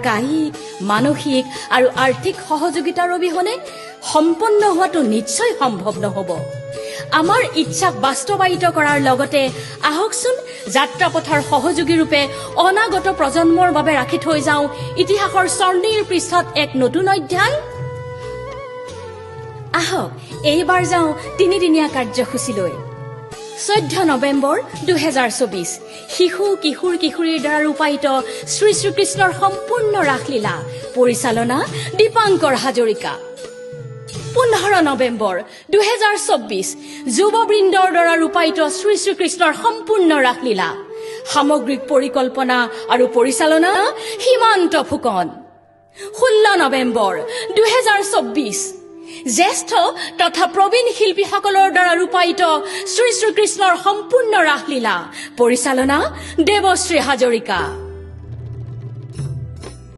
কায়িক মানসিক আৰু আৰ্থিক সহযোগিতাৰ অবিহনে সম্পন্ন হোৱাটো নিশ্চয় সম্ভৱ নহ'ব। আমাৰ ইচ্ছাক বাস্তৱায়িত কৰাৰ লগতে আহকচোন যাত্ৰাপথৰ সহযোগী ৰূপে অনাগত প্ৰজন্মৰ বাবে ৰাখি থৈ যাওঁ ইতিহাসৰ স্বৰ্ণীৰ পৃষ্ঠত এক নতুন অধ্যায়। আহক এইবাৰ যাওঁ তিনিদিনীয়া কাৰ্যসূচীলৈ। 14 নৱেম্বৰ 2024 শিশু কিশোৰ কিশোৰীৰ দ্বাৰা ৰূপায়িত শ্ৰী শ্ৰীকৃষ্ণৰ সম্পূৰ্ণ ৰাসলীলা পৰিচালনা দীপাংকৰ হাজৰিকা। 15 নৱেম্বৰ 2024 যুৱবৃন্দৰ দ্বাৰা ৰূপায়িত শ্ৰী শ্ৰীকৃষ্ণৰ সম্পূৰ্ণ ৰাসলীলা সামগ্ৰিক পৰিকল্পনা আৰু পৰিচালনা সীমান্ত ফুকন। 16 নৱেম্বৰ 2024 জ্যেষ্ঠ তথা প্ৰবীণ শিল্পীসকলৰ দ্বাৰা ৰূপায়িত শ্ৰী শ্ৰীকৃষ্ণৰ সম্পূৰ্ণ ৰাসলীলা পৰিচালনা দেৱশ্ৰী হাজৰিকা।